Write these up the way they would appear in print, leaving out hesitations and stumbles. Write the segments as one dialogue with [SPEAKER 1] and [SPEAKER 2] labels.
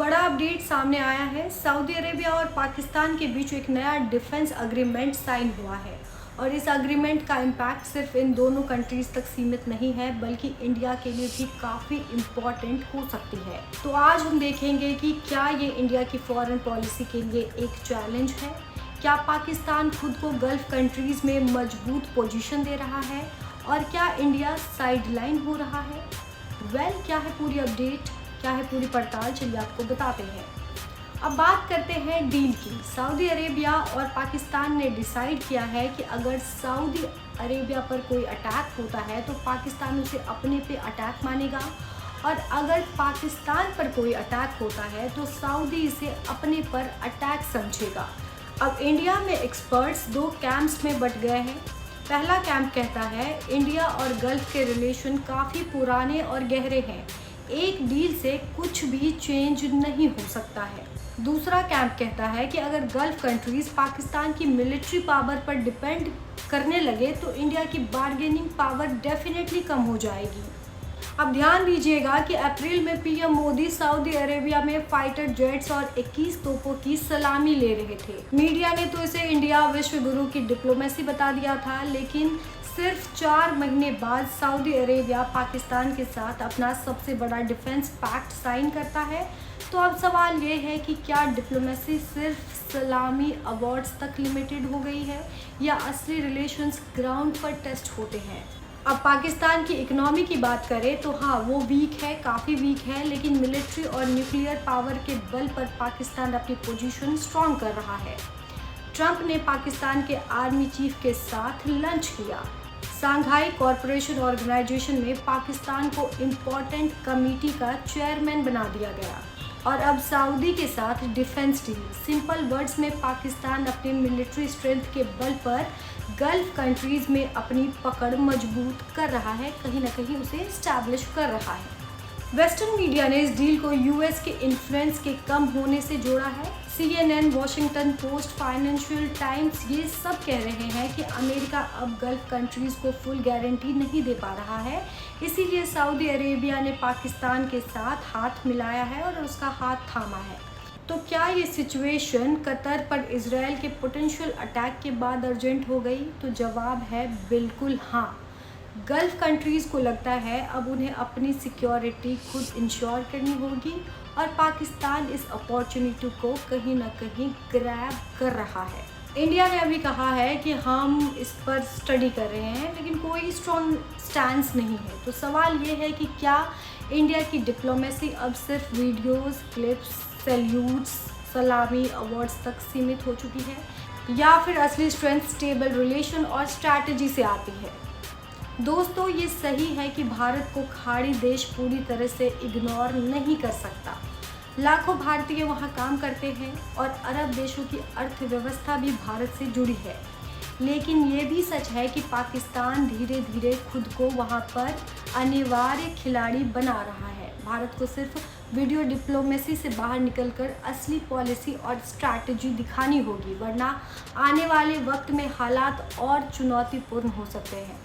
[SPEAKER 1] बड़ा अपडेट सामने आया है। सऊदी अरेबिया और पाकिस्तान के बीच एक नया डिफेंस अग्रीमेंट साइन हुआ है और इस अग्रीमेंट का इम्पैक्ट सिर्फ इन दोनों कंट्रीज तक सीमित नहीं है बल्कि इंडिया के लिए भी काफ़ी इम्पॉर्टेंट हो सकती है। तो आज हम देखेंगे कि क्या ये इंडिया की फॉरेन पॉलिसी के लिए एक चैलेंज है, क्या पाकिस्तान खुद को गल्फ कंट्रीज़ में मजबूत पोजीशन दे रहा है और क्या इंडिया साइडलाइन हो रहा है। क्या है पूरी अपडेट, क्या है पूरी पड़ताल, चलिए आपको बताते हैं। अब बात करते हैं डील की। सऊदी अरेबिया और पाकिस्तान ने डिसाइड किया है कि अगर सऊदी अरेबिया पर कोई अटैक होता है तो पाकिस्तान उसे अपने पे अटैक मानेगा और अगर पाकिस्तान पर कोई अटैक होता है तो सऊदी इसे अपने पर अटैक समझेगा। अब इंडिया में एक्सपर्ट्स दो कैंप्स में बट गए हैं। पहला कैंप कहता है इंडिया और गल्फ के रिलेशन काफ़ी पुराने और गहरे हैं, एक डील से कुछ भी चेंज नहीं हो सकता है। दूसरा कैंप कहता है कि अगर गल्फ कंट्रीज पाकिस्तान की मिलिट्री पावर पर डिपेंड करने लगे तो इंडिया की बार्गेनिंग पावर डेफिनेटली कम हो जाएगी। अब ध्यान दीजिएगा कि अप्रैल में पीएम मोदी सऊदी अरेबिया में फाइटर जेट्स और 21 तोपों की सलामी ले रहे थे। मीडिया ने तो इसे इंडिया विश्व गुरु की डिप्लोमेसी बता दिया था, लेकिन सिर्फ 4 महीने बाद सऊदी अरेबिया पाकिस्तान के साथ अपना सबसे बड़ा डिफेंस पैक्ट साइन करता है। तो अब सवाल ये है कि क्या डिप्लोमेसी सिर्फ सलामी अवार्ड्स तक लिमिटेड हो गई है या असली रिलेशंस ग्राउंड पर टेस्ट होते हैं। अब पाकिस्तान की इकोनॉमी की बात करें तो हाँ, वो वीक है, काफ़ी वीक है, लेकिन मिलिट्री और न्यूक्लियर पावर के बल पर पाकिस्तान अपनी पोजीशन स्ट्रॉन्ग कर रहा है। ट्रंप ने पाकिस्तान के आर्मी चीफ के साथ लंच किया। शंघाई कॉरपोरेशन ऑर्गेनाइजेशन में पाकिस्तान को इम्पोर्टेंट कमेटी का चेयरमैन बना दिया गया और अब सऊदी के साथ डिफेंस डील। सिंपल वर्ड्स में पाकिस्तान अपने मिलिट्री स्ट्रेंथ के बल पर गल्फ कंट्रीज में अपनी पकड़ मजबूत कर रहा है, कहीं ना कहीं उसे इस्टेब्लिश कर रहा है। वेस्टर्न मीडिया ने इस डील को यूएस के इन्फ्लुएंस के कम होने से जोड़ा है। CNN, Washington post, financial times ये सब कह रहे हैं कि अमेरिका अब गल्फ कंट्रीज को फुल गारंटी नहीं दे पा रहा है, इसीलिए सऊदी अरेबिया ने पाकिस्तान के साथ हाथ मिलाया है और उसका हाथ थामा है। तो क्या ये सिचुएशन कतर पर इजराइल के पोटेंशियल अटैक के बाद अर्जेंट हो गई? तो जवाब है बिल्कुल हाँ। गल्फ कंट्रीज़ को लगता है अब उन्हें अपनी सिक्योरिटी खुद इंश्योर करनी होगी और पाकिस्तान इस अपॉर्चुनिटी को कहीं ना कहीं ग्रैब कर रहा है। इंडिया ने अभी कहा है कि हम इस पर स्टडी कर रहे हैं, लेकिन कोई स्ट्रॉन्ग स्टैंस नहीं है। तो सवाल ये है कि क्या इंडिया की डिप्लोमेसी अब सिर्फ वीडियोस, क्लिप्स, सैल्यूट्स, सलामी, अवार्ड्स तक सीमित हो चुकी है या फिर असली स्ट्रेंथ स्टेबल रिलेशन और स्ट्रैटेजी से आती है? दोस्तों, ये सही है कि भारत को खाड़ी देश पूरी तरह से इग्नोर नहीं कर सकता। लाखों भारतीय वहाँ काम करते हैं और अरब देशों की अर्थव्यवस्था भी भारत से जुड़ी है। लेकिन ये भी सच है कि पाकिस्तान धीरे धीरे खुद को वहाँ पर अनिवार्य खिलाड़ी बना रहा है। भारत को सिर्फ वीडियो डिप्लोमेसी से बाहर निकलकर असली पॉलिसी और स्ट्रैटेजी दिखानी होगी, वरना आने वाले वक्त में हालात और चुनौतीपूर्ण हो सकते हैं।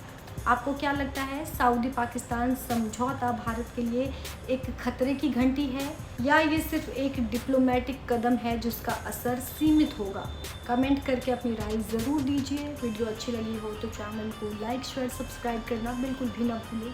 [SPEAKER 1] आपको क्या लगता है, सऊदी पाकिस्तान समझौता भारत के लिए एक खतरे की घंटी है या ये सिर्फ एक डिप्लोमेटिक कदम है जिसका असर सीमित होगा? कमेंट करके अपनी राय ज़रूर दीजिए। वीडियो अच्छी लगी हो तो चैनल को लाइक, शेयर, सब्सक्राइब करना बिल्कुल भी ना भूलें।